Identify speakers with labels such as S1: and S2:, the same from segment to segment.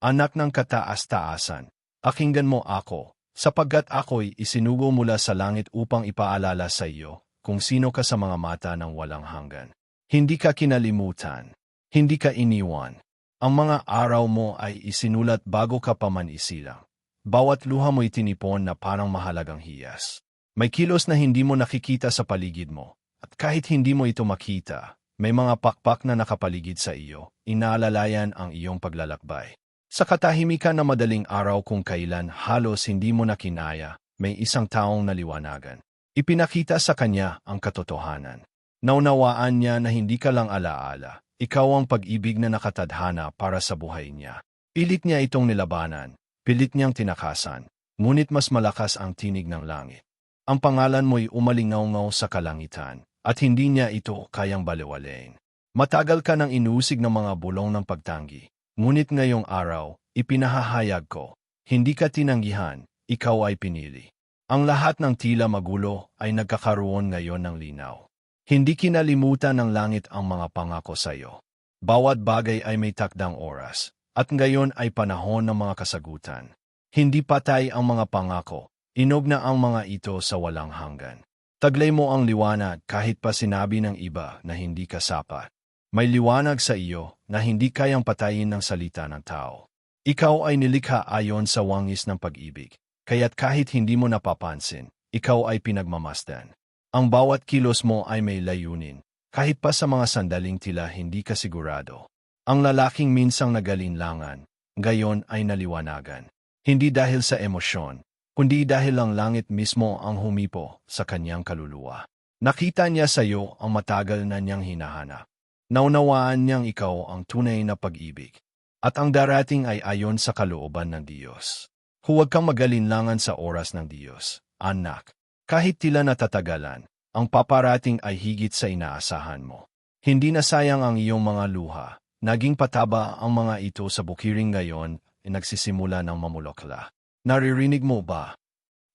S1: Anak ng kataas-taasan, pakinggan mo ako, sapagkat ako'y isinugo mula sa langit upang ipaalala sa iyo kung sino ka sa mga mata ng walang hanggan. Hindi ka kinalimutan, hindi ka iniwan. Ang mga araw mo ay isinulat bago ka pa man isilang. Bawat luha mo'y tinipon na parang mahalagang hiyas. May kilos na hindi mo nakikita sa paligid mo, at kahit hindi mo ito makita, may mga pakpak na nakapaligid sa iyo, inaalalayan ang iyong paglalakbay. Sa katahimikan na madaling araw kung kailan halos hindi mo na kinaya, may isang taong naliwanagan. Ipinakita sa kanya ang katotohanan. Naunawaan niya na hindi ka lang alaala, ikaw ang pag-ibig na nakatadhana para sa buhay niya. Pilit niya itong nilabanan, pilit niyang tinakasan, ngunit mas malakas ang tinig ng langit. Ang pangalan mo'y umalingaw-ngaw sa kalangitan, at hindi niya ito kayang baliwalain. Matagal ka nang inuusig ng mga bulong ng pagtanggi. Ngunit ngayong araw, ipinahahayag ko, hindi ka tinanggihan, ikaw ay pinili. Ang lahat ng tila magulo ay nagkakaroon ngayon ng linaw. Hindi kinalimutan ng langit ang mga pangako sa iyo. Bawat bagay ay may takdang oras, at ngayon ay panahon ng mga kasagutan. Hindi patay ang mga pangako, inog na ang mga ito sa walang hanggan. Taglay mo ang liwanag kahit pa sinabi ng iba na hindi ka sapat. May liwanag sa iyo na hindi kayang patayin ng salita ng tao. Ikaw ay nilikha ayon sa wangis ng pag-ibig, kaya't kahit hindi mo napapansin, ikaw ay pinagmamasdan. Ang bawat kilos mo ay may layunin, kahit pa sa mga sandaling tila hindi ka sigurado. Ang lalaking minsang nagalinlangan, gayon ay naliwanagan. Hindi dahil sa emosyon, kundi dahil ang langit mismo ang humipo sa kanyang kaluluwa. Nakita niya sa iyo ang matagal na niyang hinahanap. Naunawaan niyang ikaw ang tunay na pag-ibig, at ang darating ay ayon sa kalooban ng Diyos. Huwag kang magalinlangan sa oras ng Diyos, anak. Kahit tila natatagalan, ang paparating ay higit sa inaasahan mo. Hindi na sayang ang iyong mga luha, naging pataba ang mga ito sa bukiring ngayon ay nagsisimula ng mamulokla. Naririnig mo ba?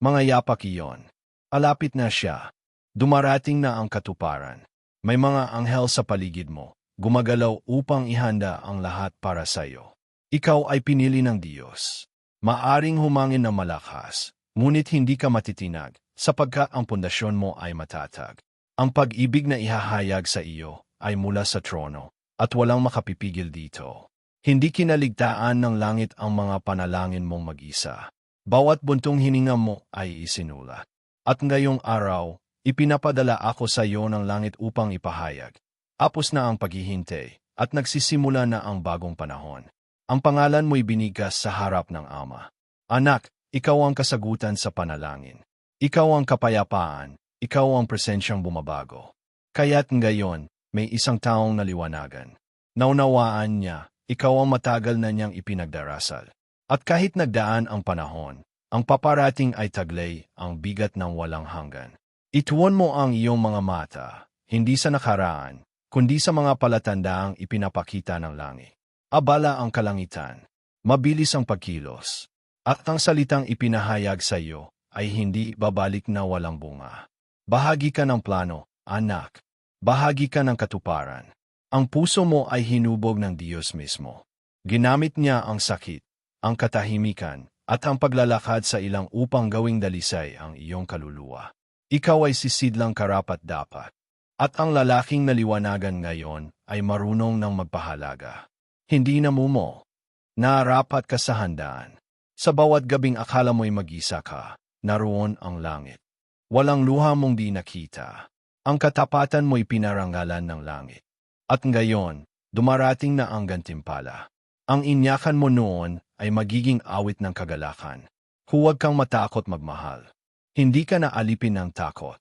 S1: Mga yapak iyon. Alapit na siya. Dumarating na ang katuparan. May mga anghel sa paligid mo, gumagalaw upang ihanda ang lahat para sa iyo. Ikaw ay pinili ng Diyos. Maaring humangin na malakas, ngunit hindi ka matitinag, sapagkat ang pundasyon mo ay matatag. Ang pag-ibig na ihahayag sa iyo ay mula sa trono, at walang makapipigil dito. Hindi kinaligtaan ng langit ang mga panalangin mong mag-isa. Bawat buntong hininga mo ay isinulat. At ngayong araw, ipinapadala ako sa iyo ng langit upang ipahayag. Apos na ang paghihintay, at nagsisimula na ang bagong panahon. Ang pangalan mo'y binigas sa harap ng Ama. Anak, ikaw ang kasagutan sa panalangin. Ikaw ang kapayapaan, ikaw ang presensyang bumabago. Kaya't ngayon, may isang taong naliwanagan. Naunawaan niya, ikaw ang matagal na niyang ipinagdarasal. At kahit nagdaan ang panahon, ang paparating ay taglay ang bigat ng walang hanggan. Ituon mo ang iyong mga mata, hindi sa nakaraan, kundi sa mga palatandaang ipinapakita ng langit. Abala ang kalangitan, mabilis ang pagkilos, at ang salitang ipinahayag sa iyo ay hindi babalik na walang bunga. Bahagi ka ng plano, anak. Bahagi ka ng katuparan. Ang puso mo ay hinubog ng Diyos mismo. Ginamit niya ang sakit, ang katahimikan, at ang paglalakad sa ilang upang gawing dalisay ang iyong kaluluwa. Ikaw ay sisidlang karapat-dapat, at ang lalaking naliwanagan ngayon ay marunong ng magpahalaga. Hindi na mo, narapat ka sa handaan. Sa bawat gabing akala mo'y mag-isa ka, naroon ang langit. Walang luha mong di nakita. Ang katapatan mo'y pinarangalan ng langit. At ngayon, dumarating na ang gantimpala. Ang inyakan mo noon ay magiging awit ng kagalakan. Huwag kang matakot magmahal. Hindi ka na alipin ng takot.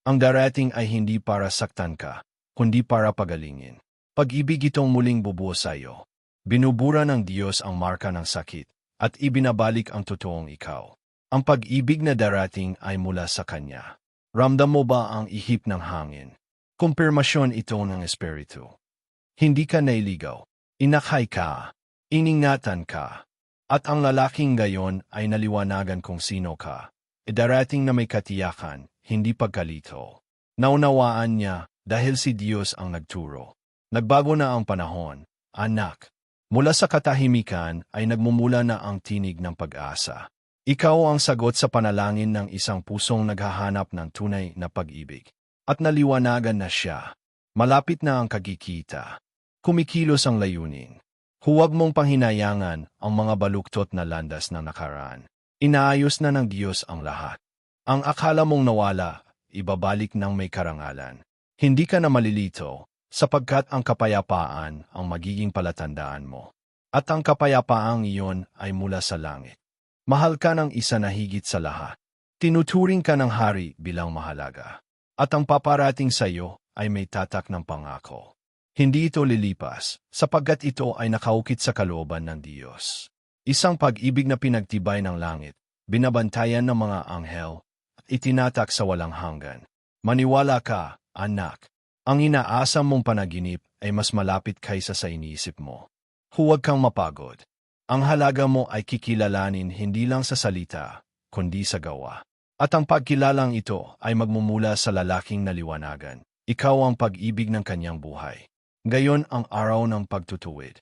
S1: Ang darating ay hindi para saktan ka, kundi para pagalingin. Pag-ibig itong muling bubuo sa iyo. Binubura ng Diyos ang marka ng sakit, at ibinabalik ang totoong ikaw. Ang pag-ibig na darating ay mula sa Kanya. Ramdam mo ba ang ihip ng hangin? Kumpirmasyon ito ng Espiritu. Hindi ka nailigaw. Inakhay ka. Iningatan ka. At ang lalaking gayon ay naliwanagan kung sino ka. Darating na may katiyakan, hindi pagkalito. Naunawaan niya dahil si Diyos ang nagturo. Nagbago na ang panahon, anak. Mula sa katahimikan ay nagmumula na ang tinig ng pag-asa. Ikaw ang sagot sa panalangin ng isang pusong naghahanap ng tunay na pag-ibig. At naliwanagan na siya. Malapit na ang kagikita. Kumikilos ang layunin. Huwag mong panghinayangan ang mga baluktot na landas ng nakaraan. Inaayos na ng Diyos ang lahat. Ang akala mong nawala, ibabalik ng may karangalan. Hindi ka na malilito, sapagkat ang kapayapaan ang magiging palatandaan mo. At ang kapayapaang iyon ay mula sa langit. Mahal ka ng isa na higit sa lahat. Tinuturing ka ng hari bilang mahalaga. At ang paparating sa iyo ay may tatak ng pangako. Hindi ito lilipas, sapagkat ito ay nakaukit sa kalooban ng Diyos. Isang pag-ibig na pinagtibay ng langit, binabantayan ng mga anghel, at itinatak sa walang hanggan. Maniwala ka, anak. Ang inaasam mong panaginip ay mas malapit kaysa sa iniisip mo. Huwag kang mapagod. Ang halaga mo ay kikilalanin hindi lang sa salita, kundi sa gawa. At ang pagkilalang ito ay magmumula sa lalaking naliwanagan. Ikaw ang pag-ibig ng kanyang buhay. Ngayon ang araw ng pagtutuwid.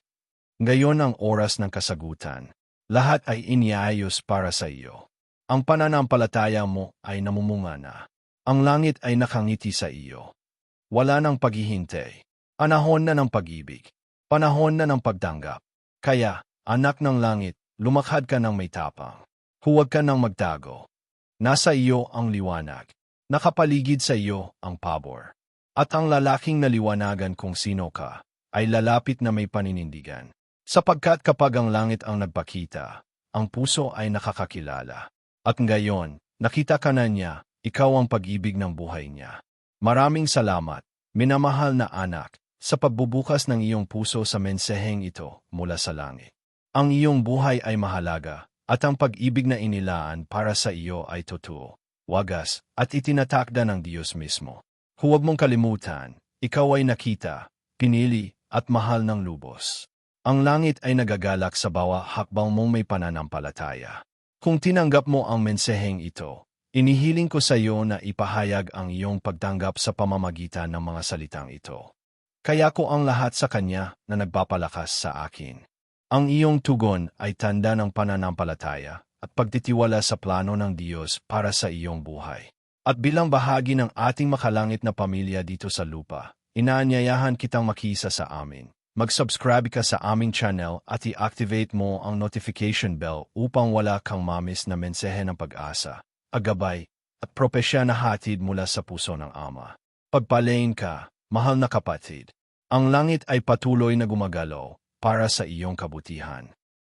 S1: Ngayon ang oras ng kasagutan. Lahat ay iniayos para sa iyo. Ang pananampalataya mo ay namumunga na. Ang langit ay nakangiti sa iyo. Wala nang paghihintay. Panahon na ng pag-ibig. Panahon na ng pagtanggap. Kaya, anak ng langit, lumakhad ka ng may tapang. Huwag ka nang magtago. Nasa iyo ang liwanag. Nakapaligid sa iyo ang pabor. At ang lalaking naliwanagan kung sino ka, ay lalapit na may paninindigan. Sapagkat kapag ang langit ang nagpakita, ang puso ay nakakakilala. At ngayon, nakita ka na niya, ikaw ang pag-ibig ng buhay niya. Maraming salamat, minamahal na anak, sa pagbubukas ng iyong puso sa mensaheng ito mula sa langit. Ang iyong buhay ay mahalaga, at ang pag-ibig na inilaan para sa iyo ay totoo, wagas, at itinatakda ng Diyos mismo. Huwag mong kalimutan, ikaw ay nakita, pinili, at mahal ng lubos. Ang langit ay nagagalak sa bawat hakbang mong may pananampalataya. Kung tinanggap mo ang mensaheng ito, inihiling ko sa iyo na ipahayag ang iyong pagtanggap sa pamamagitan ng mga salitang ito. Kaya ko ang lahat sa Kanya na nagpapalakas sa akin. Ang iyong tugon ay tanda ng pananampalataya at pagtitiwala sa plano ng Diyos para sa iyong buhay. At bilang bahagi ng ating makalangit na pamilya dito sa lupa, inaanyayahan kitang makisa sa amin. Mag-subscribe ka sa aming channel at i-activate mo ang notification bell upang wala kang mamis na mensahe ng pag-asa, agabay, at propesya na hatid mula sa puso ng Ama. Pagpalain ka, mahal na kapatid. Ang langit ay patuloy na gumagalaw para sa iyong kabutihan.